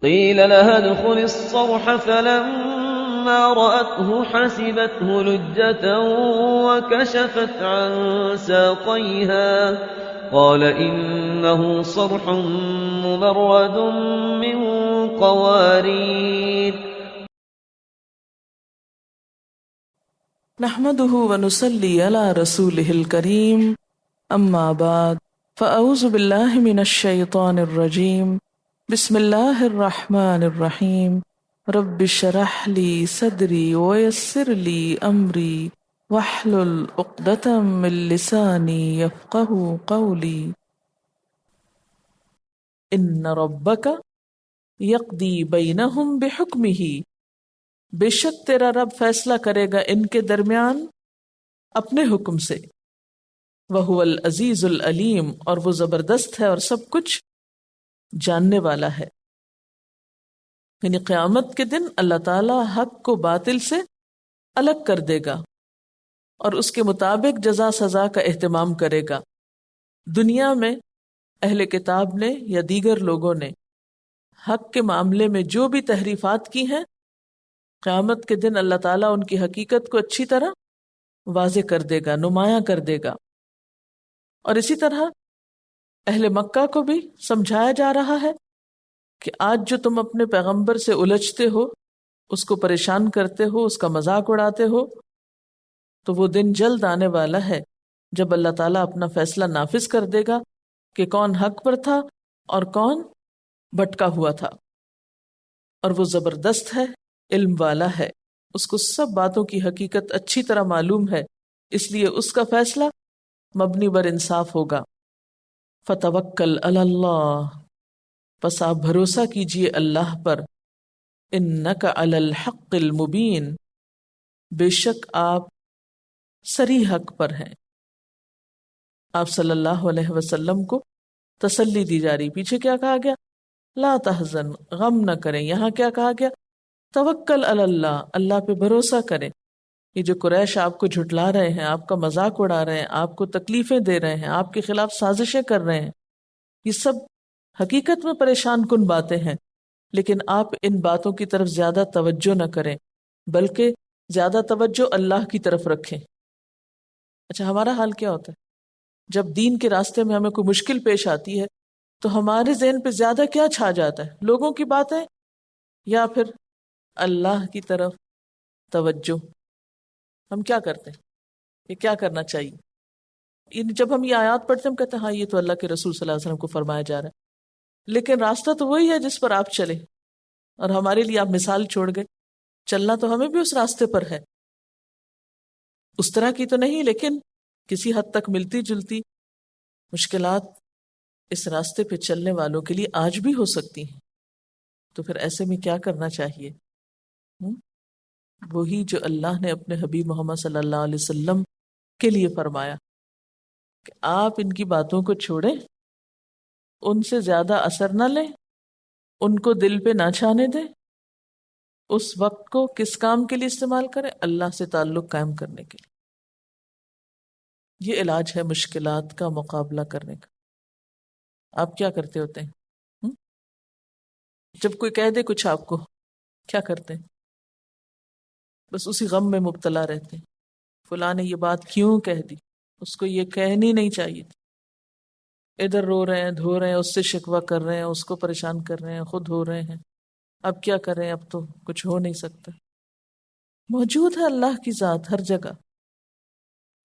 قيل لها ادخل الصرح فلما رأته حسبته لجة وكشفت عن ساقيها قال إنه صرح ممرد من قوارير. نحمده ونصلي على رسوله الكريم اما بعد فاعوذ بالله من الشيطان الرجيم بسم الله الرحمن الرحيم رب اشرح لي صدري ويسر لي امري واحلل عقدة من لساني يفقهوا قولي. ان ربك يقضي بينهم بحكمه، بے شک تیرا رب فیصلہ کرے گا ان کے درمیان اپنے حکم سے. وَهُوَ الْعَزِيزُ الْعَلِيمُ، اور وہ زبردست ہے اور سب کچھ جاننے والا ہے. یعنی قیامت کے دن اللہ تعالیٰ حق کو باطل سے الگ کر دے گا اور اس کے مطابق جزا سزا کا اہتمام کرے گا. دنیا میں اہل کتاب نے یا دیگر لوگوں نے حق کے معاملے میں جو بھی تحریفات کی ہیں، قیامت کے دن اللہ تعالیٰ ان کی حقیقت کو اچھی طرح واضح کر دے گا، نمایاں کر دے گا. اور اسی طرح اہل مکہ کو بھی سمجھایا جا رہا ہے کہ آج جو تم اپنے پیغمبر سے الجھتے ہو، اس کو پریشان کرتے ہو، اس کا مذاق اڑاتے ہو، تو وہ دن جلد آنے والا ہے جب اللہ تعالیٰ اپنا فیصلہ نافذ کر دے گا کہ کون حق پر تھا اور کون بھٹکا ہوا تھا. اور وہ زبردست ہے، علم والا ہے، اس کو سب باتوں کی حقیقت اچھی طرح معلوم ہے، اس لیے اس کا فیصلہ مبنی بر انصاف ہوگا. فتوکل علی اللہ، پس آپ بھروسہ کیجئے اللہ پر. انک علی الحق المبین، بے شک آپ صریح حق پر ہیں. آپ صلی اللہ علیہ وسلم کو تسلی دی جا رہی. پیچھے کیا کہا گیا؟ لا تحزن، غم نہ کریں. یہاں کیا کہا گیا؟ توکل علی اللہ، اللہ پہ بھروسہ کریں. یہ جو قریش آپ کو جھٹلا رہے ہیں، آپ کا مذاق اڑا رہے ہیں، آپ کو تکلیفیں دے رہے ہیں، آپ کے خلاف سازشیں کر رہے ہیں، یہ سب حقیقت میں پریشان کن باتیں ہیں. لیکن آپ ان باتوں کی طرف زیادہ توجہ نہ کریں، بلکہ زیادہ توجہ اللہ کی طرف رکھیں. اچھا، ہمارا حال کیا ہوتا ہے جب دین کے راستے میں ہمیں کوئی مشکل پیش آتی ہے تو ہمارے ذہن پہ زیادہ کیا چھا جاتا ہے؟ لوگوں کی باتیں یا پھر اللہ کی طرف توجہ؟ ہم کیا کرتے ہیں؟ یہ کیا کرنا چاہیے؟ جب ہم یہ آیات پڑھتے ہیں ہم کہتے ہیں ہاں یہ تو اللہ کے رسول صلی اللہ علیہ وسلم کو فرمایا جا رہا ہے، لیکن راستہ تو وہی ہے جس پر آپ چلیں، اور ہمارے لیے آپ مثال چھوڑ گئے. چلنا تو ہمیں بھی اس راستے پر ہے، اس طرح کی تو نہیں، لیکن کسی حد تک ملتی جلتی مشکلات اس راستے پہ چلنے والوں کے لیے آج بھی ہو سکتی ہیں. تو پھر ایسے میں کیا کرنا چاہیے؟ وہی جو اللہ نے اپنے حبیب محمد صلی اللہ علیہ وسلم کے لیے فرمایا کہ آپ ان کی باتوں کو چھوڑیں، ان سے زیادہ اثر نہ لیں، ان کو دل پہ نہ چھانے دیں. اس وقت کو کس کام کے لیے استعمال کریں؟ اللہ سے تعلق قائم کرنے کے لیے. یہ علاج ہے مشکلات کا مقابلہ کرنے کا. آپ کیا کرتے ہوتے ہیں جب کوئی کہہ دے کچھ آپ کو؟ کیا کرتے ہیں؟ بس اسی غم میں مبتلا رہتے ہیں. فلاں نے یہ بات کیوں کہہ دی، اس کو یہ کہنی نہیں چاہیے تھی. ادھر رو رہے ہیں، دھو رہے ہیں، اس سے شکوہ کر رہے ہیں، اس کو پریشان کر رہے ہیں، خود ہو رہے ہیں. اب کیا کریں؟ اب تو کچھ ہو نہیں سکتا. موجود ہے اللہ کی ذات ہر جگہ،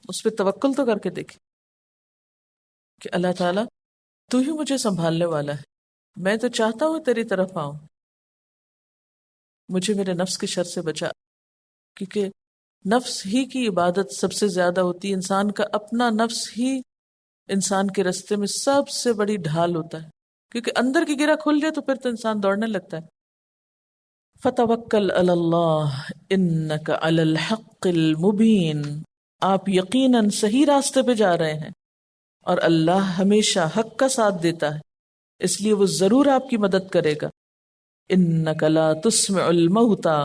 اس پہ توکل تو کر کے دیکھیں کہ اللہ تعالیٰ تو ہی مجھے سنبھالنے والا ہے. میں تو چاہتا ہوں تیری طرف آؤں، مجھے میرے نفس کے شر سے بچا، کیونکہ نفس ہی کی عبادت سب سے زیادہ ہوتی ہے. انسان کا اپنا نفس ہی انسان کے رستے میں سب سے بڑی ڈھال ہوتا ہے، کیونکہ اندر کی گرہ کھل جائے تو پھر تو انسان دوڑنے لگتا ہے. فتوکل علی اللہ انک علی الحق المبین، آپ یقیناً صحیح راستے پہ جا رہے ہیں اور اللہ ہمیشہ حق کا ساتھ دیتا ہے، اس لیے وہ ضرور آپ کی مدد کرے گا. انک لا تسمع الموتى،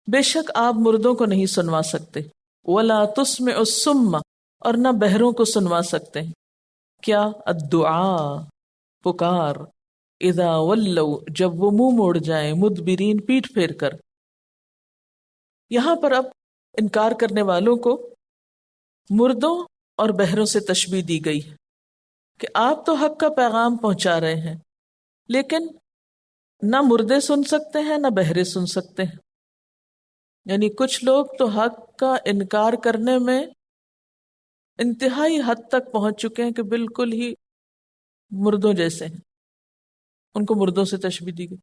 بے شک آپ مردوں کو نہیں سنوا سکتے. ولا تسمع الصم، اور نہ بہروں کو سنوا سکتے ہیں. کیا؟ الدعاء، پکار. اذا ولوا جب وہ منہ موڑ جائیں، مدبرین پیٹھ پھیر کر. یہاں پر اب انکار کرنے والوں کو مردوں اور بہروں سے تشبیہ دی گئی ہے کہ آپ تو حق کا پیغام پہنچا رہے ہیں لیکن نہ مردے سن سکتے ہیں نہ بہرے سن سکتے ہیں. یعنی کچھ لوگ تو حق کا انکار کرنے میں انتہائی حد تک پہنچ چکے ہیں کہ بالکل ہی مردوں جیسے ہیں، ان کو مردوں سے تشبیہ دی گئی.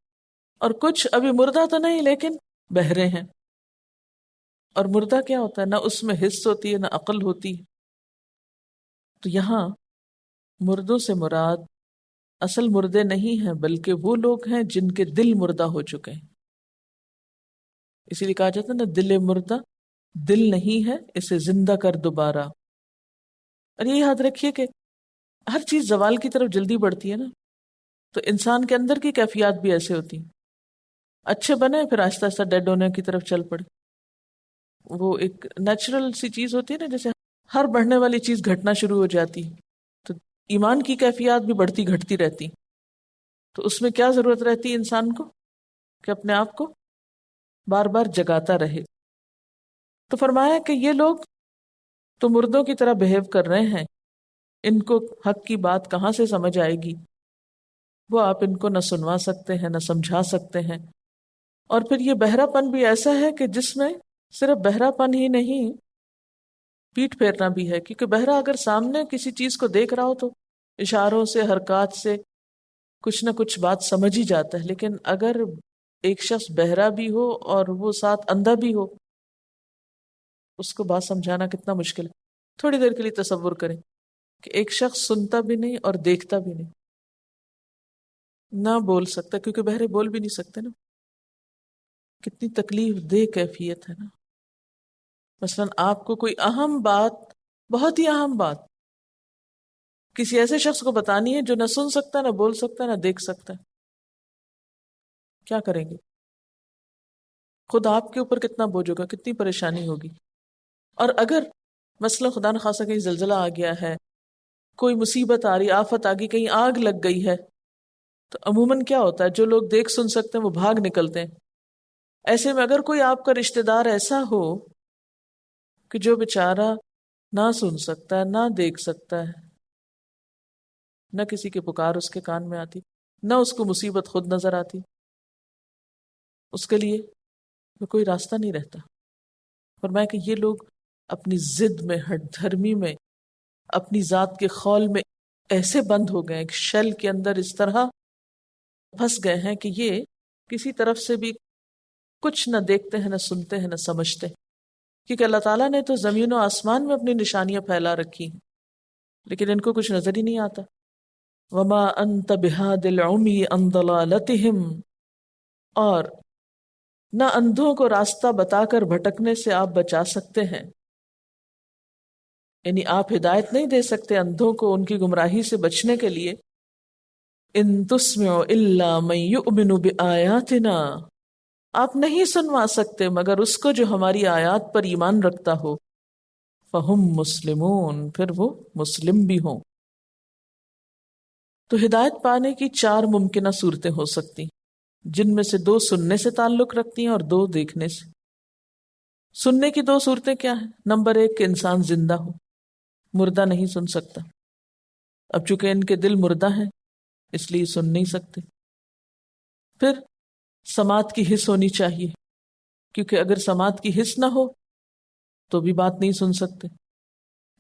اور کچھ ابھی مردہ تو نہیں لیکن بہرے ہیں. اور مردہ کیا ہوتا ہے؟ نہ اس میں حس ہوتی ہے نہ عقل ہوتی ہے. تو یہاں مردوں سے مراد اصل مردے نہیں ہیں بلکہ وہ لوگ ہیں جن کے دل مردہ ہو چکے ہیں. اسی لیے کہا جاتا ہے نا، دل مردہ دل نہیں ہے، اسے زندہ کر دوبارہ. اور یہ یاد رکھیے کہ ہر چیز زوال کی طرف جلدی بڑھتی ہے نا، تو انسان کے اندر کی کیفیات بھی ایسے ہوتی ہیں. اچھے بنے پھر آہستہ آہستہ ڈیڈ ہونے کی طرف چل پڑے. وہ ایک نیچرل سی چیز ہوتی ہے نا، جیسے ہر بڑھنے والی چیز گھٹنا شروع ہو جاتی ہے، تو ایمان کی کیفیات بھی بڑھتی گھٹتی رہتی. تو اس میں کیا ضرورت رہتی ہے انسان کو کہ اپنے آپ کو بار بار جگاتا رہے. تو فرمایا کہ یہ لوگ تو مردوں کی طرح بہیو کر رہے ہیں، ان کو حق کی بات کہاں سے سمجھ آئے گی؟ وہ آپ ان کو نہ سنوا سکتے ہیں نہ سمجھا سکتے ہیں. اور پھر یہ بہرا پن بھی ایسا ہے کہ جس میں صرف بہرا پن ہی نہیں، پیٹ پھیرنا بھی ہے. کیونکہ بہرا اگر سامنے کسی چیز کو دیکھ رہا ہو تو اشاروں سے حرکات سے کچھ نہ کچھ بات سمجھ ہی جاتا ہے، لیکن اگر ایک شخص بہرا بھی ہو اور وہ ساتھ اندھا بھی ہو، اس کو بات سمجھانا کتنا مشکل ہے. تھوڑی دیر کے لیے تصور کریں کہ ایک شخص سنتا بھی نہیں اور دیکھتا بھی نہیں، نہ بول سکتا کیونکہ بہرے بول بھی نہیں سکتے نا. کتنی تکلیف دہ کیفیت ہے نا. مثلا آپ کو کوئی اہم بات، بہت ہی اہم بات کسی ایسے شخص کو بتانی ہے جو نہ سن سکتا نہ بول سکتا نہ دیکھ سکتا، کیا کریں گے؟ خود آپ کے اوپر کتنا بوجھ ہوگا، کتنی پریشانی ہوگی. اور اگر مثلا خدا نخواستہ کہیں زلزلہ آ گیا ہے، کوئی مصیبت آ رہی، آفت آ گئی، کہیں آگ لگ گئی ہے، تو عموماً کیا ہوتا ہے؟ جو لوگ دیکھ سن سکتے ہیں وہ بھاگ نکلتے ہیں. ایسے میں اگر کوئی آپ کا رشتہ دار ایسا ہو کہ جو بیچارہ نہ سن سکتا ہے نہ دیکھ سکتا ہے، نہ کسی کی پکار اس کے کان میں آتی، نہ اس کو مصیبت خود نظر آتی، اس کے لیے کوئی راستہ نہیں رہتا. فرمایا کہ یہ لوگ اپنی ضد میں، ہٹ دھرمی میں، اپنی ذات کے خول میں ایسے بند ہو گئے، ایک شیل کے اندر اس طرح پھنس گئے ہیں کہ یہ کسی طرف سے بھی کچھ نہ دیکھتے ہیں نہ سنتے ہیں نہ سمجھتے. کیونکہ اللہ تعالیٰ نے تو زمین و آسمان میں اپنی نشانیاں پھیلا رکھی ہیں، لیکن ان کو کچھ نظر ہی نہیں آتا. وما انت بہاد العمی عن ضلالتہم، اور نہ اندھوں کو راستہ بتا کر بھٹکنے سے آپ بچا سکتے ہیں. یعنی آپ ہدایت نہیں دے سکتے اندھوں کو ان کی گمراہی سے بچنے کے لیے. ان تسمع الا من یؤمن بآیاتنا، آپ نہیں سنوا سکتے مگر اس کو جو ہماری آیات پر ایمان رکھتا ہو. فہم مسلمون، پھر وہ مسلم بھی ہوں. تو ہدایت پانے کی 4 ممکنہ صورتیں ہو سکتی، جن میں سے 2 سننے سے تعلق رکھتی ہیں اور 2 دیکھنے سے. سننے کی 2 صورتیں کیا ہیں؟ نمبر 1 کہ انسان زندہ ہو، مردہ نہیں سن سکتا. اب چونکہ ان کے دل مردہ ہیں اس لیے سن نہیں سکتے. پھر سماعت کی حس ہونی چاہیے، کیونکہ اگر سماعت کی حس نہ ہو تو بھی بات نہیں سن سکتے،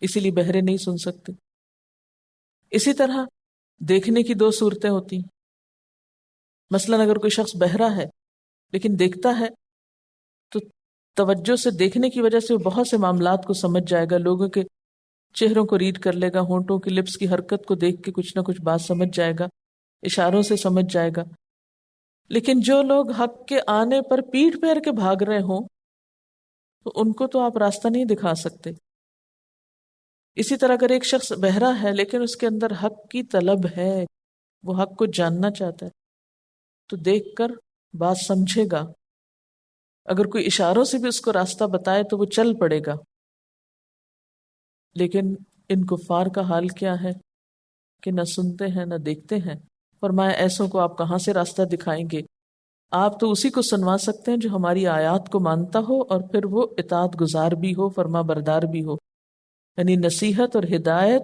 اسی لیے بہرے نہیں سن سکتے. اسی طرح دیکھنے کی 2 صورتیں ہوتی ہیں. مثلا اگر کوئی شخص بہرا ہے لیکن دیکھتا ہے تو توجہ سے دیکھنے کی وجہ سے وہ بہت سے معاملات کو سمجھ جائے گا، لوگوں کے چہروں کو ریڈ کر لے گا، ہونٹوں کی لپس کی حرکت کو دیکھ کے کچھ نہ کچھ بات سمجھ جائے گا، اشاروں سے سمجھ جائے گا. لیکن جو لوگ حق کے آنے پر پیٹھ پھیر کے بھاگ رہے ہوں تو ان کو تو آپ راستہ نہیں دکھا سکتے. اسی طرح اگر ایک شخص بہرا ہے لیکن اس کے اندر حق کی طلب ہے، وہ حق کو جاننا چاہتا ہے، تو دیکھ کر بات سمجھے گا. اگر کوئی اشاروں سے بھی اس کو راستہ بتائے تو وہ چل پڑے گا. لیکن ان کفار کا حال کیا ہے کہ نہ سنتے ہیں نہ دیکھتے ہیں، فرمایا ایسوں کو آپ کہاں سے راستہ دکھائیں گے؟ آپ تو اسی کو سنوا سکتے ہیں جو ہماری آیات کو مانتا ہو اور پھر وہ اطاعت گزار بھی ہو، فرما بردار بھی ہو. یعنی نصیحت اور ہدایت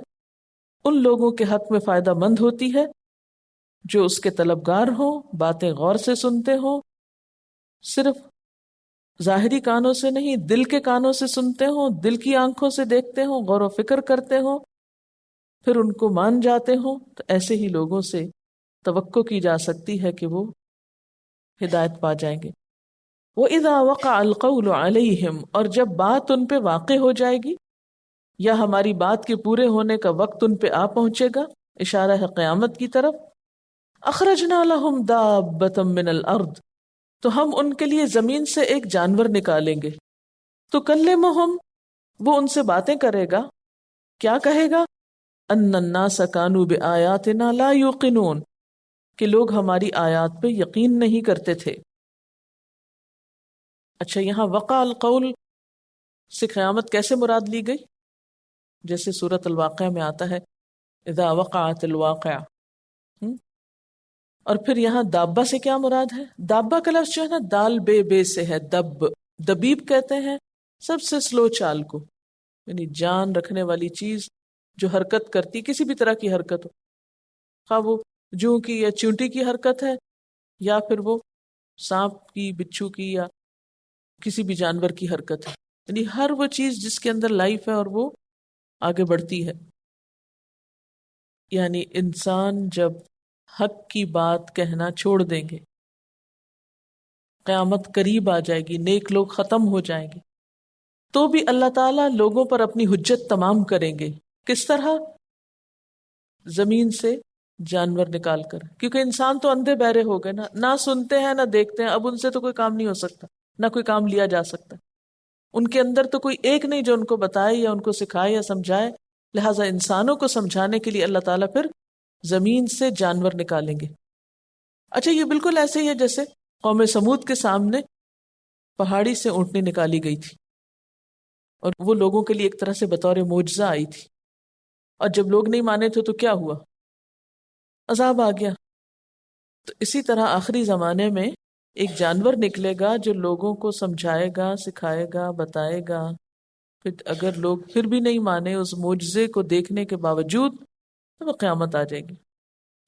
ان لوگوں کے حق میں فائدہ مند ہوتی ہے جو اس کے طلبگار ہوں، باتیں غور سے سنتے ہوں، صرف ظاہری کانوں سے نہیں دل کے کانوں سے سنتے ہوں، دل کی آنکھوں سے دیکھتے ہوں، غور و فکر کرتے ہوں، پھر ان کو مان جاتے ہوں. تو ایسے ہی لوگوں سے توقع کی جا سکتی ہے کہ وہ ہدایت پا جائیں گے. وَإِذَا وَقَعَ الْقَوْلُ عَلَيْهِمْ، اور جب بات ان پہ واقع ہو جائے گی یا ہماری بات کے پورے ہونے کا وقت ان پہ آ پہنچے گا، اشارہ ہے قیامت کی طرف. اخرجنا لهم دابة من الارض، تو ہم ان کے لیے زمین سے ایک جانور نکالیں گے. تو کلمہم، وہ ان سے باتیں کرے گا. کیا کہے گا؟ ان الناس كانوا بآیاتنا لا یوقنون، کہ لوگ ہماری آیات پہ یقین نہیں کرتے تھے. اچھا، یہاں وقع القول سے قیامت کیسے مراد لی گئی؟ جیسے سورۃ الواقعہ میں آتا ہے اذا وقعت الواقعہ. اور پھر یہاں دابہ سے کیا مراد ہے؟ دابہ کا لفظ جو ہے نا دال بے سے ہے، دبیب کہتے ہیں سب سے سلو چال کو، یعنی جان رکھنے والی چیز جو حرکت کرتی، کسی بھی طرح کی حرکت ہو، خواہ وہ جوں کی یا چونٹی کی حرکت ہے یا پھر وہ سانپ کی، بچھو کی، یا کسی بھی جانور کی حرکت ہے. یعنی ہر وہ چیز جس کے اندر لائف ہے اور وہ آگے بڑھتی ہے. یعنی انسان جب حق کی بات کہنا چھوڑ دیں گے، قیامت قریب آ جائے گی، نیک لوگ ختم ہو جائیں گے، تو بھی اللہ تعالیٰ لوگوں پر اپنی حجت تمام کریں گے. کس طرح؟ زمین سے جانور نکال کر. کیونکہ انسان تو اندھے بہرے ہو گئے نا، نہ سنتے ہیں نہ دیکھتے ہیں، اب ان سے تو کوئی کام نہیں ہو سکتا، نہ کوئی کام لیا جا سکتا. ان کے اندر تو کوئی ایک نہیں جو ان کو بتائے یا ان کو سکھائے یا سمجھائے. لہٰذا انسانوں کو سمجھانے کے لیے اللہ تعالیٰ پھر زمین سے جانور نکالیں گے. اچھا، یہ بالکل ایسے ہی ہے جیسے قوم سمود کے سامنے پہاڑی سے اونٹنی نکالی گئی تھی اور وہ لوگوں کے لیے ایک طرح سے بطور معجزہ آئی تھی، اور جب لوگ نہیں مانے تھے تو کیا ہوا؟ عذاب آ گیا. تو اسی طرح آخری زمانے میں ایک جانور نکلے گا جو لوگوں کو سمجھائے گا، سکھائے گا، بتائے گا. پھر اگر لوگ پھر بھی نہیں مانے اس معجزے کو دیکھنے کے باوجود، تو وہ قیامت آ جائے گی.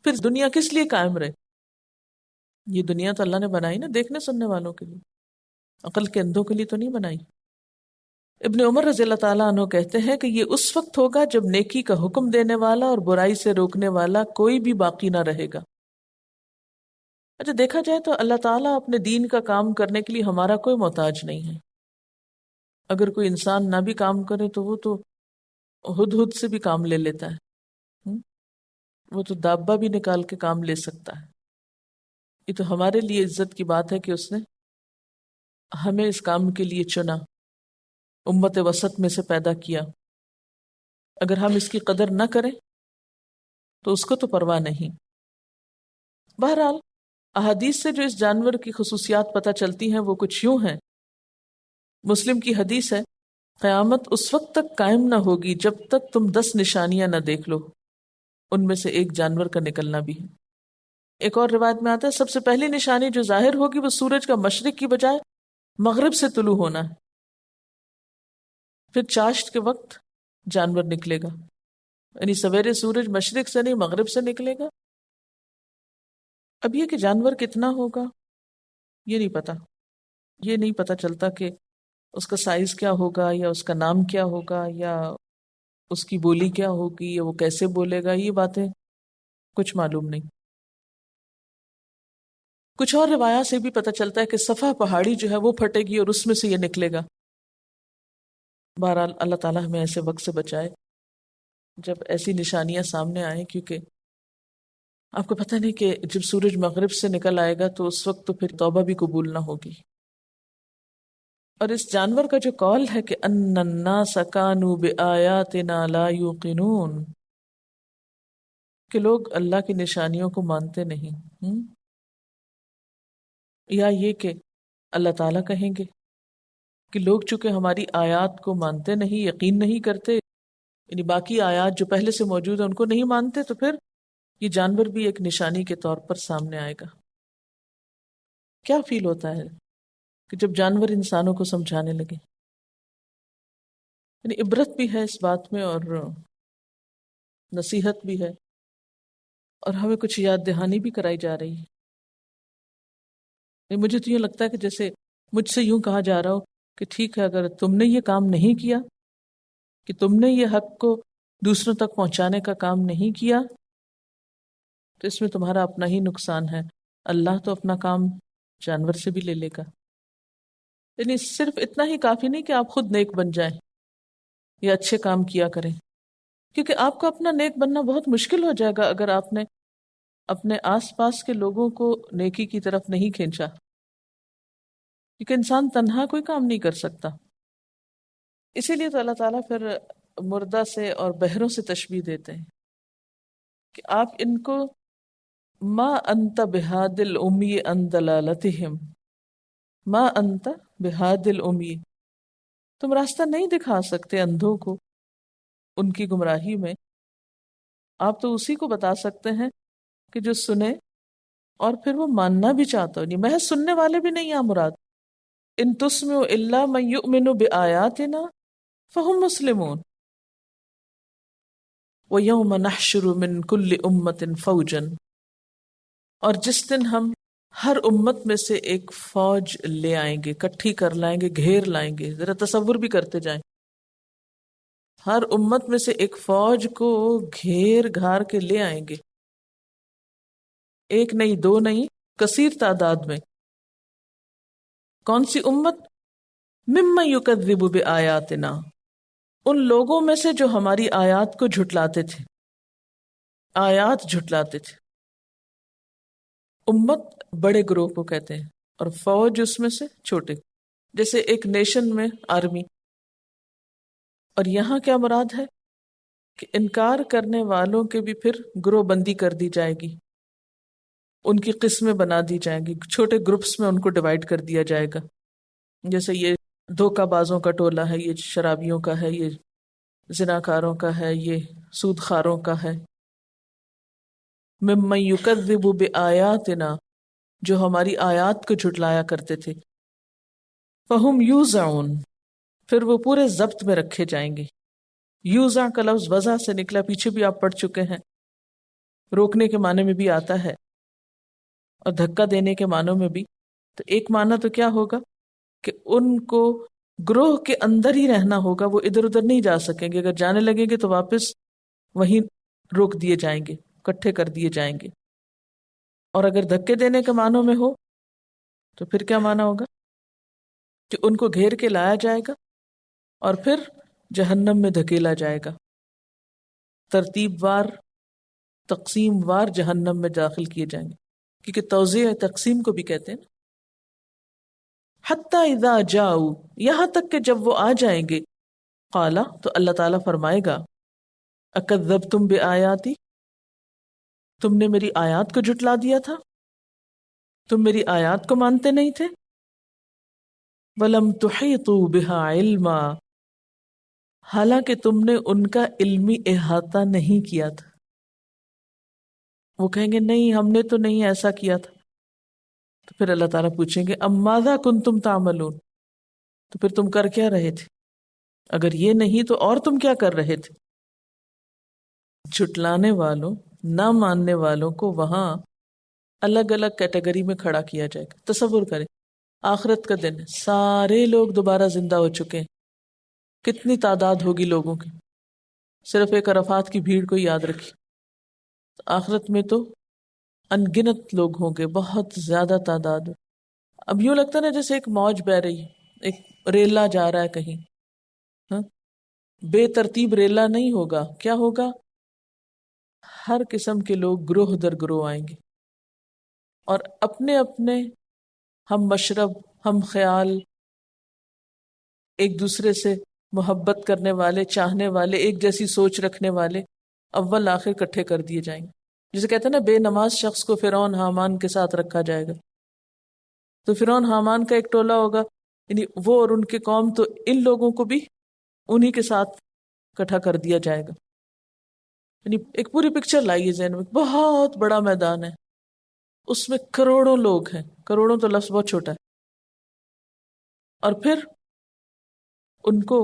پھر دنیا کس لیے قائم رہے؟ یہ دنیا تو اللہ نے بنائی نا دیکھنے سننے والوں کے لیے، عقل کے اندھوں کے لیے تو نہیں بنائی. ابن عمر رضی اللہ تعالیٰ عنہ کہتے ہیں کہ یہ اس وقت ہوگا جب نیکی کا حکم دینے والا اور برائی سے روکنے والا کوئی بھی باقی نہ رہے گا. اچھا، دیکھا جائے تو اللہ تعالیٰ اپنے دین کا کام کرنے کے لیے ہمارا کوئی محتاج نہیں ہے. اگر کوئی انسان نہ بھی کام کرے تو وہ تو ہد سے بھی کام لے لیتا ہے، وہ تو دابہ بھی نکال کے کام لے سکتا ہے. یہ تو ہمارے لیے عزت کی بات ہے کہ اس نے ہمیں اس کام کے لیے چنا، امت وسط میں سے پیدا کیا. اگر ہم اس کی قدر نہ کریں تو اس کو تو پرواہ نہیں. بہرحال احادیث سے جو اس جانور کی خصوصیات پتہ چلتی ہیں وہ کچھ یوں ہیں. مسلم کی حدیث ہے، قیامت اس وقت تک قائم نہ ہوگی جب تک تم 10 نشانیاں نہ دیکھ لو، ان میں سے ایک جانور کا نکلنا بھی ہے. ایک اور روایت میں آتا ہے سب سے پہلی نشانی جو ظاہر ہوگی وہ سورج کا مشرق کی بجائے مغرب سے طلوع ہونا ہے. پھر چاشت کے وقت جانور نکلے گا، یعنی سویرے سورج مشرق سے نہیں مغرب سے نکلے گا. اب یہ کہ جانور کتنا ہوگا یہ نہیں پتا، یہ نہیں پتا چلتا کہ اس کا سائز کیا ہوگا یا اس کا نام کیا ہوگا یا اس کی بولی کیا ہوگی یا وہ کیسے بولے گا. یہ باتیں کچھ معلوم نہیں. کچھ اور روایات سے بھی پتہ چلتا ہے کہ صفا پہاڑی جو ہے وہ پھٹے گی اور اس میں سے یہ نکلے گا. بہرحال اللہ تعالیٰ ہمیں ایسے وقت سے بچائے جب ایسی نشانیاں سامنے آئیں، کیونکہ آپ کو پتہ نہیں کہ جب سورج مغرب سے نکل آئے گا تو اس وقت تو پھر توبہ بھی قبول نہ ہوگی. اور اس جانور کا جو قول ہے کہ ان الناس کانوا بآیاتنا لا یوقنون، کہ لوگ اللہ کی نشانیوں کو مانتے نہیں، یا یہ کہ اللہ تعالیٰ کہیں گے کہ لوگ چونکہ ہماری آیات کو مانتے نہیں، یقین نہیں کرتے، یعنی باقی آیات جو پہلے سے موجود ہیں ان کو نہیں مانتے، تو پھر یہ جانور بھی ایک نشانی کے طور پر سامنے آئے گا. کیا فیل ہوتا ہے کہ جب جانور انسانوں کو سمجھانے لگے؟ یعنی عبرت بھی ہے اس بات میں اور نصیحت بھی ہے، اور ہمیں کچھ یاد دہانی بھی کرائی جا رہی ہے. مجھے تو یوں لگتا ہے کہ جیسے مجھ سے یوں کہا جا رہا ہو کہ ٹھیک ہے، اگر تم نے یہ کام نہیں کیا، کہ تم نے یہ حق کو دوسروں تک پہنچانے کا کام نہیں کیا، تو اس میں تمہارا اپنا ہی نقصان ہے. اللہ تو اپنا کام جانور سے بھی لے لے گا. یعنی صرف اتنا ہی کافی نہیں کہ آپ خود نیک بن جائیں یا اچھے کام کیا کریں، کیونکہ آپ کو اپنا نیک بننا بہت مشکل ہو جائے گا اگر آپ نے اپنے آس پاس کے لوگوں کو نیکی کی طرف نہیں کھینچا، کیونکہ انسان تنہا کوئی کام نہیں کر سکتا. اسی لیے تو اللہ تعالیٰ پھر مردہ سے اور بہروں سے تشبیہ دیتے ہیں کہ آپ ان کو ما انت بہاد الامی عن دلالتہم، ما انت بہاد الامی، تم راستہ نہیں دکھا سکتے اندھوں کو ان کی گمراہی میں. آپ تو اسی کو بتا سکتے ہیں کہ جو سنے اور پھر وہ ماننا بھی چاہتا ہو. نہیں، محض سننے والے بھی نہیں یہاں مراد. ان تسمعوا الا من یؤمن بآیاتنا فہم مسلمون وَيَوْمَ نَحْشُرُ مِنْ كُلِّ أُمَّةٍ فَوْجًا، اور جس دن ہم ہر امت میں سے ایک فوج لے آئیں گے، کٹھی کر لائیں گے، گھیر لائیں گے. ذرا تصور بھی کرتے جائیں، ہر امت میں سے ایک فوج کو گھیر گھار کے لے آئیں گے، ایک نہیں، دو نہیں، کثیر تعداد میں. کون سی امت؟ ممن یکذب بآیاتنا، ان لوگوں میں سے جو ہماری آیات کو جھٹلاتے تھے، آیات جھٹلاتے تھے. امت بڑے گروہ کو کہتے ہیں اور فوج اس میں سے چھوٹے، جیسے ایک نیشن میں آرمی. اور یہاں کیا مراد ہے کہ انکار کرنے والوں کے بھی پھر گروہ بندی کر دی جائے گی، ان کی قسمیں بنا دی جائیں گی، چھوٹے گروپس میں ان کو ڈیوائیڈ کر دیا جائے گا. جیسے یہ دھوکہ بازوں کا ٹولہ ہے، یہ شرابیوں کا ہے، یہ زناکاروں کا ہے، یہ سود خاروں کا ہے. ممن یکذب بآیاتنا، جو ہماری آیات کو جھٹلایا کرتے تھے. فہم یوزعون، پھر وہ پورے ضبط میں رکھے جائیں گے. یوزع کا لفظ وضع سے نکلا، پیچھے بھی آپ پڑھ چکے ہیں. روکنے کے معنی میں بھی آتا ہے اور دھکا دینے کے معنوں میں بھی. تو ایک معنی تو کیا ہوگا کہ ان کو گروہ کے اندر ہی رہنا ہوگا، وہ ادھر ادھر نہیں جا سکیں گے. اگر جانے لگیں گے تو واپس وہیں روک دیے جائیں گے، اکٹھے کر دیے جائیں گے. اور اگر دھکے دینے کے معنوں میں ہو تو پھر کیا معنی ہوگا کہ ان کو گھیر کے لایا جائے گا اور پھر جہنم میں دھکیلا جائے گا، ترتیب وار، تقسیم وار جہنم میں داخل کیے جائیں گے. کیونکہ توزیع تقسیم کو بھی کہتے ہیں. حتی اذا جاؤ، یہاں تک کہ جب وہ آ جائیں گے. قالا، تو اللہ تعالیٰ فرمائے گا اکذبتم بآیاتی، تم نے میری آیات کو جھٹلا دیا تھا، تم میری آیات کو مانتے نہیں تھے. وَلَمْ تُحِيطُوا بِهَا عِلْمًا، حالانکہ تم نے ان کا علمی احاطہ نہیں کیا تھا. وہ کہیں گے نہیں، ہم نے تو نہیں ایسا کیا تھا. تو پھر اللہ تعالیٰ پوچھیں گے ام ماذا کنتم تعملون، تو پھر تم کر کیا رہے تھے؟ اگر یہ نہیں تو اور تم کیا کر رہے تھے؟ جھٹلانے والوں، نہ ماننے والوں کو وہاں الگ الگ کیٹیگری میں کھڑا کیا جائے گا. تصور کریں، آخرت کا دن ہے، سارے لوگ دوبارہ زندہ ہو چکے ہیں. کتنی تعداد ہوگی لوگوں کی؟ صرف ایک عرفات کی بھیڑ کو یاد رکھی. آخرت میں تو انگنت لوگ ہوں گے، بہت زیادہ تعداد. اب یوں لگتا نا جیسے ایک موج بہ رہی ہے، ایک ریلا جا رہا ہے کہیں. ہاں، بے ترتیب ریلا نہیں ہوگا. کیا ہوگا؟ ہر قسم کے لوگ گروہ در گروہ آئیں گے اور اپنے اپنے ہم مشرب، ہم خیال، ایک دوسرے سے محبت کرنے والے، چاہنے والے، ایک جیسی سوچ رکھنے والے اول آخر اکٹھے کر دیے جائیں گے. جسے کہتے ہیں نا بے نماز شخص کو فرعون حامان کے ساتھ رکھا جائے گا. تو فرعون حامان کا ایک ٹولہ ہوگا، یعنی وہ اور ان کے قوم، تو ان لوگوں کو بھی انہی کے ساتھ اکٹھا کر دیا جائے گا. یعنی ایک پوری پکچر لائیے ذہن میں، بہت بڑا میدان ہے، اس میں کروڑوں لوگ ہیں، کروڑوں تو لفظ بہت چھوٹا ہے، اور پھر ان کو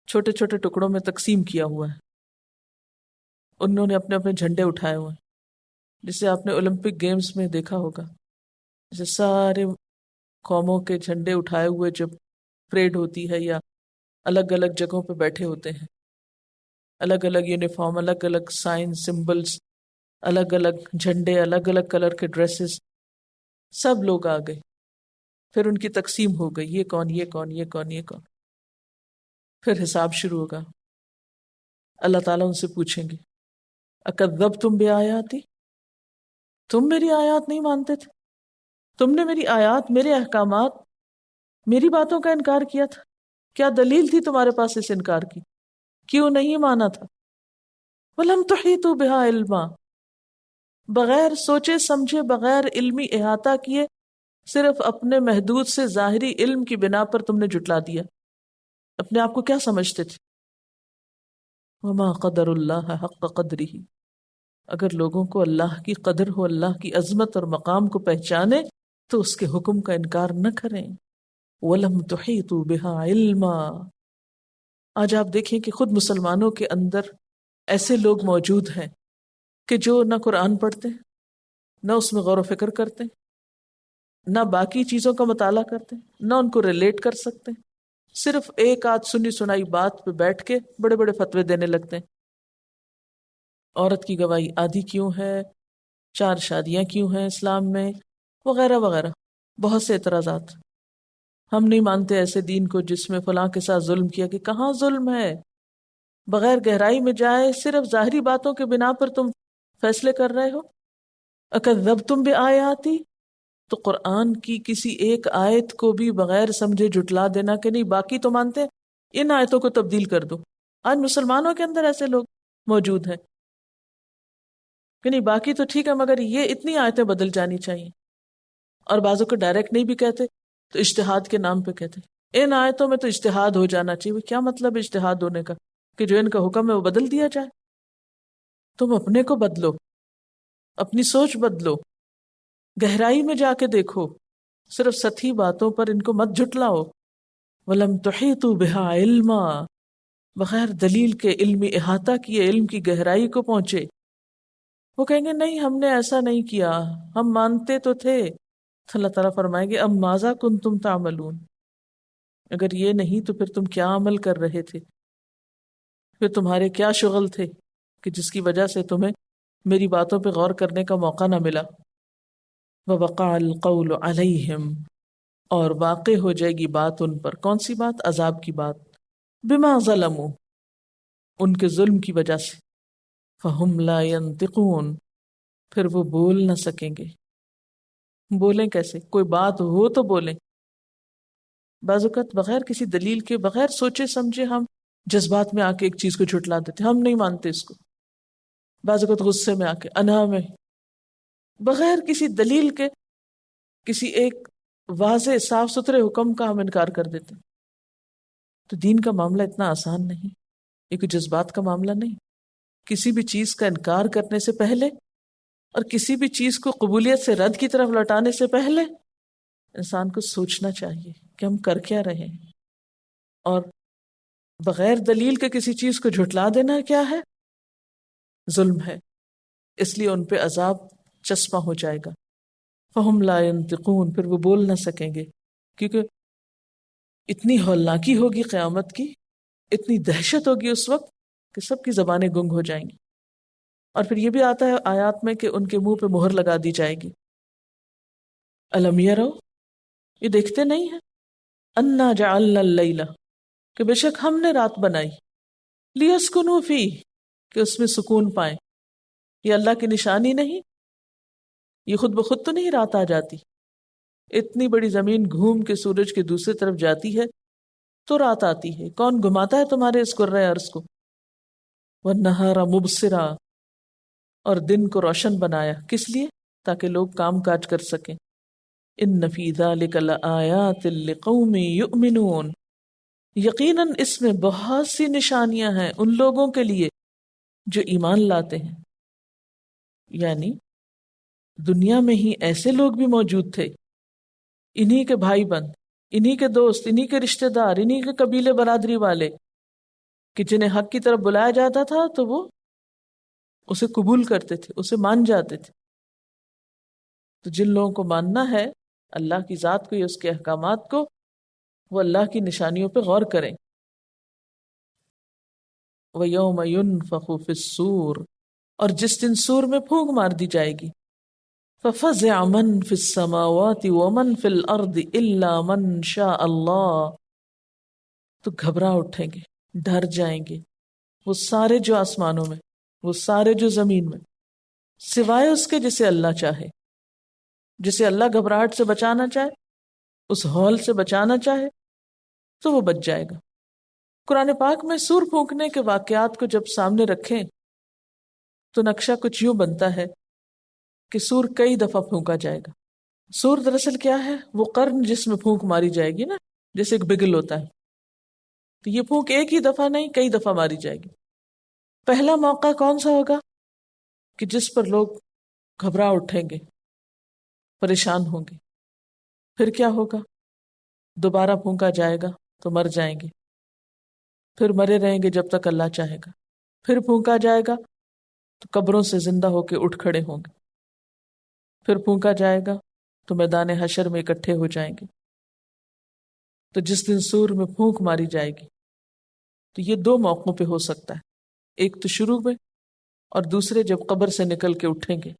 چھوٹے چھوٹے ٹکڑوں میں تقسیم کیا ہوا ہے، انہوں نے اپنے اپنے جھنڈے اٹھائے ہوئے ہیں، جسے آپ نے اولمپک گیمز میں دیکھا ہوگا، جیسے سارے قوموں کے جھنڈے اٹھائے ہوئے جب پریڈ ہوتی ہے یا الگ الگ جگہوں پہ بیٹھے ہوتے ہیں، الگ الگ یونیفارم، الگ الگ سائن سمبلز، الگ الگ جھنڈے، الگ الگ کلر کے ڈریسز، سب لوگ آ گئے، پھر ان کی تقسیم ہو گئی، یہ کون، یہ کون، یہ کون، یہ کون، پھر حساب شروع ہوگا، اللہ تعالیٰ ان سے پوچھیں گے اکذبتم بآیاتی، تم میری آیات نہیں مانتے تھے، تم نے میری آیات، میرے احکامات، میری باتوں کا انکار کیا تھا، کیا دلیل تھی تمہارے پاس اس انکار کی، کیوں نہیں مانا تھا؟ وَلَمْ تُحِيطُوا بِهَا عِلْمًا، بغیر سوچے سمجھے، بغیر علمی احاطہ کیے، صرف اپنے محدود سے ظاہری علم کی بنا پر تم نے جھٹلا دیا، اپنے آپ کو کیا سمجھتے تھے؟ وَمَا قَدَرُ اللَّهَ حَقَّ قَدْرِهِ، اگر لوگوں کو اللہ کی قدر ہو، اللہ کی عظمت اور مقام کو پہچانے تو اس کے حکم کا انکار نہ کریں۔ وَلَمْ تُحِيطُوا بِهَا عِلْمًا، آج آپ دیکھیں کہ خود مسلمانوں کے اندر ایسے لوگ موجود ہیں کہ جو نہ قرآن پڑھتے ہیں، نہ اس میں غور و فکر کرتے ہیں، نہ باقی چیزوں کا مطالعہ کرتے ہیں، نہ ان کو ریلیٹ کر سکتے ہیں، صرف ایک آدھ سنی سنائی بات پہ بیٹھ کے بڑے بڑے فتوے دینے لگتے ہیں۔ عورت کی گواہی آدھی کیوں ہے، 4 شادیاں کیوں ہیں اسلام میں، وغیرہ وغیرہ، بہت سے اعتراضات۔ ہم نہیں مانتے ایسے دین کو جس میں فلاں کے ساتھ ظلم کیا، کہ کہاں ظلم ہے؟ بغیر گہرائی میں جائے صرف ظاہری باتوں کے بنا پر تم فیصلے کر رہے ہو۔ اکذبتم بآیاتی، تو قرآن کی کسی ایک آیت کو بھی بغیر سمجھے جھٹلا دینا کہ نہیں باقی تو مانتے، ان آیتوں کو تبدیل کر دو۔ آج مسلمانوں کے اندر ایسے لوگ موجود ہیں کہ نہیں باقی تو ٹھیک ہے مگر یہ اتنی آیتیں بدل جانی چاہیے، اور بعضوں کو ڈائریکٹ نہیں بھی کہتے تو اجتہاد کے نام پہ کہتے ان آیتوں میں تو اجتہاد ہو جانا چاہیے۔ کیا مطلب اجتہاد ہونے کا؟ کہ جو ان کا حکم ہے وہ بدل دیا جائے؟ تم اپنے کو بدلو، اپنی سوچ بدلو، گہرائی میں جا کے دیکھو، صرف سطحی باتوں پر ان کو مت جھٹلاؤ۔ وَلَمْ تُحِيطُوا بِهَا عِلْمًا، بغیر دلیل کے علمی احاطہ کیے، علم کی گہرائی کو پہنچے۔ وہ کہیں گے نہیں ہم نے ایسا نہیں کیا، ہم مانتے تو تھے، تو اللہ تعالیٰ فرمائیں گے ام ماذا کنتم تعملون، اگر یہ نہیں تو پھر تم کیا عمل کر رہے تھے، پھر تمہارے کیا شغل تھے کہ جس کی وجہ سے تمہیں میری باتوں پہ غور کرنے کا موقع نہ ملا۔ وَوَقَعَ الْقَوْلُ عَلَيْهِمْ، اور واقع ہو جائے گی بات ان پر، کون سی بات؟ عذاب کی بات، بِمَا ظَلَمُوا، ان کے ظلم کی وجہ سے، فَهُمْ لَا يَنْطِقُونَ، پھر وہ بول نہ سکیں گے۔ بولیں کیسے؟ کوئی بات ہو تو بولیں۔ بعض اوقات بغیر کسی دلیل کے، بغیر سوچے سمجھے ہم جذبات میں آ کے ایک چیز کو جھٹلا دیتے، ہم نہیں مانتے اس کو۔ بعض اوقات غصے میں آ کے، انہا میں، بغیر کسی دلیل کے کسی ایک واضح صاف ستھرے حکم کا ہم انکار کر دیتے۔ تو دین کا معاملہ اتنا آسان نہیں، یہ کوئی جذبات کا معاملہ نہیں۔ کسی بھی چیز کا انکار کرنے سے پہلے اور کسی بھی چیز کو قبولیت سے رد کی طرف لوٹانے سے پہلے انسان کو سوچنا چاہیے کہ ہم کر کیا رہے ہیں، اور بغیر دلیل کے کسی چیز کو جھٹلا دینا کیا ہے؟ ظلم ہے۔ اس لیے ان پہ عذاب چسپاں ہو جائے گا۔ فَهُمْ لَا يَنْطِقُونَ، پھر وہ بول نہ سکیں گے، کیونکہ اتنی ہولناکی ہوگی قیامت کی، اتنی دہشت ہوگی اس وقت کہ سب کی زبانیں گنگ ہو جائیں گی۔ اور پھر یہ بھی آتا ہے آیات میں کہ ان کے منہ پہ مہر لگا دی جائے گی۔ الم یرو، یہ دیکھتے نہیں ہیں، انا جعلنا اللیل، کہ بے شک ہم نے رات بنائی، لیسکنوا فیہ، کہ اس میں سکون پائیں۔ یہ اللہ کی نشانی نہیں؟ یہ خود بخود تو نہیں رات آ جاتی، اتنی بڑی زمین گھوم کے سورج کے دوسری طرف جاتی ہے تو رات آتی ہے۔ کون گھماتا ہے تمہارے اس کرۂ ارض کو؟ والنہار مبصرا، اور دن کو روشن بنایا، کس لیے؟ تاکہ لوگ کام کاج کر سکیں۔ ان فی ذلک لآیات لقوم یؤمنون، یقیناً اس میں بہت سی نشانیاں ہیں ان لوگوں کے لیے جو ایمان لاتے ہیں، یعنی دنیا میں ہی ایسے لوگ بھی موجود تھے، انہی کے بھائی بند، انہی کے دوست، انہی کے رشتہ دار، انہی کے قبیلے برادری والے، کہ جنہیں حق کی طرف بلایا جاتا تھا تو وہ اسے قبول کرتے تھے، اسے مان جاتے تھے۔ تو جن لوگوں کو ماننا ہے اللہ کی ذات کو یا اس کے احکامات کو، وہ اللہ کی نشانیوں پہ غور کریں۔ وَيَوْمَ يُنفَخُ فِي الصُّورِ، اور جس دن سور میں پھونک مار دی جائے گی، فَفَزِعَ مَن فِي السَّمَاوَاتِ وَمَن فِي الْأَرْضِ إِلَّا مَن شَاءَ اللَّهُ، تو گھبرا اٹھیں گے، ڈر جائیں گے وہ سارے جو آسمانوں میں، وہ سارے جو زمین میں، سوائے اس کے جسے اللہ چاہے۔ جسے اللہ گھبراہٹ سے بچانا چاہے، اس ہول سے بچانا چاہے تو وہ بچ جائے گا۔ قرآن پاک میں سور پھونکنے کے واقعات کو جب سامنے رکھیں تو نقشہ کچھ یوں بنتا ہے کہ سور کئی دفعہ پھونکا جائے گا۔ سور دراصل کیا ہے؟ وہ قرن جس میں پھونک ماری جائے گی نا، جیسے ایک بگل ہوتا ہے، تو یہ پھونک ایک ہی دفعہ نہیں، کئی دفعہ ماری جائے گی۔ پہلا موقع کون سا ہوگا کہ جس پر لوگ گھبرا اٹھیں گے، پریشان ہوں گے۔ پھر کیا ہوگا؟ دوبارہ پھونکا جائے گا تو مر جائیں گے، پھر مرے رہیں گے جب تک اللہ چاہے گا۔ پھر پھونکا جائے گا تو قبروں سے زندہ ہو کے اٹھ کھڑے ہوں گے۔ پھر پھونکا جائے گا تو میدان حشر میں اکٹھے ہو جائیں گے۔ تو جس دن سور میں پھونک ماری جائے گی تو یہ دو موقعوں پہ ہو سکتا ہے، ایک تو شروع میں، اور دوسرے جب قبر سے نکل کے اٹھیں گے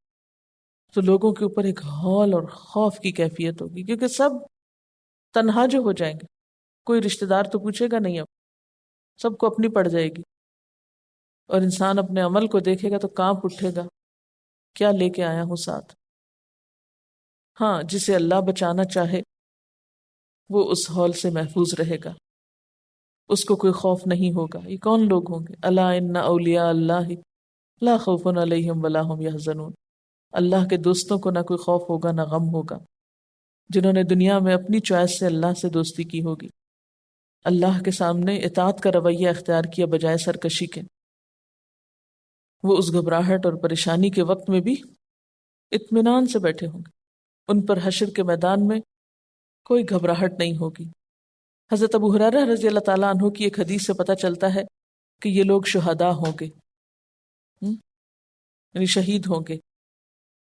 تو لوگوں کے اوپر ایک ہول اور خوف کی کیفیت ہوگی، کیونکہ سب تنہا جو ہو جائیں گے، کوئی رشتہ دار تو پوچھے گا نہیں، اب سب کو اپنی پڑ جائے گی، اور انسان اپنے عمل کو دیکھے گا تو کانپ اٹھے گا، کیا لے کے آیا ہوں ساتھ۔ ہاں، جسے اللہ بچانا چاہے وہ اس ہول سے محفوظ رہے گا، اس کو کوئی خوف نہیں ہوگا۔ یہ کون لوگ ہوں گے؟ الا ان اولیاء اللہ لا خوف علیہم ولا هم یحزنون، اللہ کے دوستوں کو نہ کوئی خوف ہوگا نہ غم ہوگا، جنہوں نے دنیا میں اپنی چوائس سے اللہ سے دوستی کی ہوگی، اللہ کے سامنے اطاعت کا رویہ اختیار کیا بجائے سرکشی کے۔ وہ اس گھبراہٹ اور پریشانی کے وقت میں بھی اطمینان سے بیٹھے ہوں گے، ان پر حشر کے میدان میں کوئی گھبراہٹ نہیں ہوگی۔ حضرت ابو ہریرہ رضی اللہ تعالیٰ عنہ کی ایک حدیث سے پتہ چلتا ہے کہ یہ لوگ شہداء ہوں گے، یعنی شہید ہوں گے۔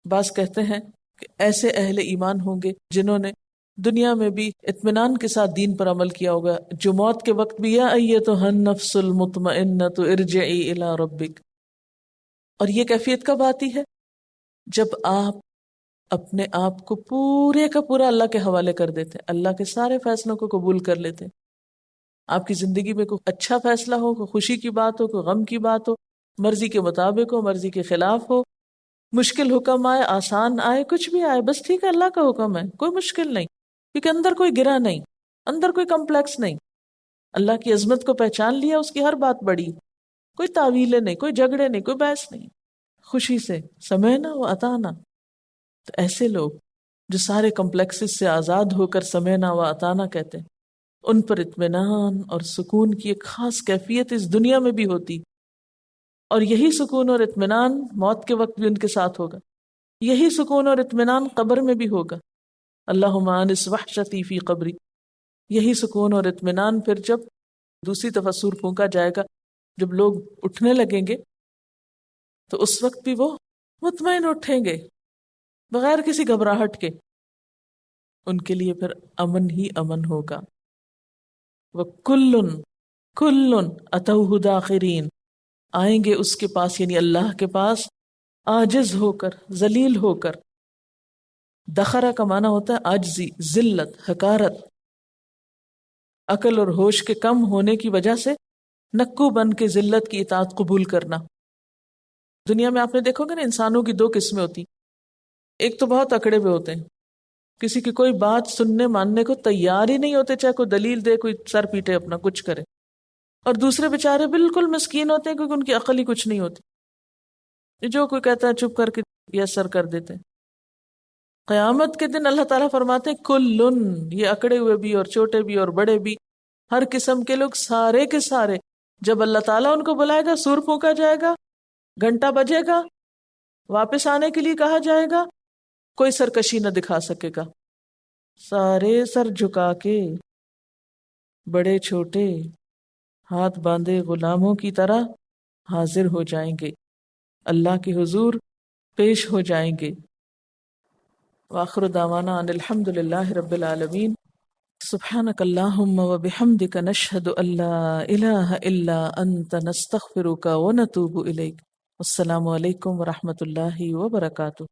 بعض کہتے ہیں کہ ایسے اہل ایمان ہوں گے جنہوں نے دنیا میں بھی اطمینان کے ساتھ دین پر عمل کیا ہوگا، جو موت کے وقت بھی یا ایتھا النفس المطمئنۃ ارجعی الی ربک۔ اور یہ کیفیت کب آتی ہے؟ جب آپ اپنے آپ کو پورے کا پورا اللہ کے حوالے کر دیتے، اللہ کے سارے فیصلوں کو قبول کر لیتے۔ آپ کی زندگی میں کوئی اچھا فیصلہ ہو، کوئی خوشی کی بات ہو، کوئی غم کی بات ہو، مرضی کے مطابق ہو، مرضی کے خلاف ہو، مشکل حکم آئے، آسان آئے، کچھ بھی آئے، بس ٹھیک ہے اللہ کا حکم ہے، کوئی مشکل نہیں، کیونکہ اندر کوئی گرہ نہیں، اندر کوئی کمپلیکس نہیں، اللہ کی عظمت کو پہچان لیا، اس کی ہر بات بڑی، کوئی تعویلیں نہیں، کوئی جھگڑے نہیں، کوئی بحث نہیں، خوشی سے سمعنا و اطعنا۔ تو ایسے لوگ جو سارے کمپلیکسز سے آزاد ہو کر سمعنا و اطعنا کہتے ہیں، ان پر اطمینان اور سکون کی ایک خاص کیفیت اس دنیا میں بھی ہوتی، اور یہی سکون اور اطمینان موت کے وقت بھی ان کے ساتھ ہوگا، یہی سکون اور اطمینان قبر میں بھی ہوگا۔ اللہم آنس وحشتی فی قبری، یہی سکون اور اطمینان پھر جب دوسری دفعہ سور پھونکا جائے گا، جب لوگ اٹھنے لگیں گے تو اس وقت بھی وہ مطمئن اٹھیں گے بغیر کسی گھبراہٹ کے، ان کے لیے پھر امن ہی امن ہوگا۔ وَكُلٌّ أَتَوْهُ دَاخِرِينَ، آئیں گے اس کے پاس یعنی اللہ کے پاس عاجز ہو کر، ذلیل ہو کر۔ دخرہ کا معنی ہوتا ہے عاجزی، ذلت، حقارت، عقل اور ہوش کے کم ہونے کی وجہ سے نکو بن کے ذلت کی اطاعت قبول کرنا۔ دنیا میں آپ نے دیکھو گے نا، انسانوں کی دو قسمیں ہوتی، ایک تو بہت اکڑے ہوئے ہوتے ہیں، کسی کی کوئی بات سننے ماننے کو تیار ہی نہیں ہوتے، چاہے کوئی دلیل دے، کوئی سر پیٹے اپنا کچھ کرے، اور دوسرے بیچارے بالکل مسکین ہوتے ہیں کیونکہ ان کی عقل ہی کچھ نہیں ہوتی، جو کوئی کہتا ہے چپ کر کے یس سر کر دیتے ہیں۔ قیامت کے دن اللہ تعالیٰ فرماتے ہیں کلن، یہ اکڑے ہوئے بھی اور چھوٹے بھی اور بڑے بھی، ہر قسم کے لوگ، سارے کے سارے، جب اللہ تعالیٰ ان کو بلائے گا، سور پھونکا جائے گا گھنٹہ بجے گا، واپس آنے کے لیے کہا جائے گا، کوئی سرکشی نہ دکھا سکے گا، سارے سر جھکا کے بڑے چھوٹے ہاتھ باندھے غلاموں کی طرح حاضر ہو جائیں گے، اللہ کے حضور پیش ہو جائیں گے۔ وآخر دعوانا ان الحمد للہ رب العالمین۔ سبحانک اللہم وبحمدک نشہد ان لا الہ الا انت نستغفرک ونتوب الیک۔ السلام علیکم ورحمۃ اللہ وبرکاتہ۔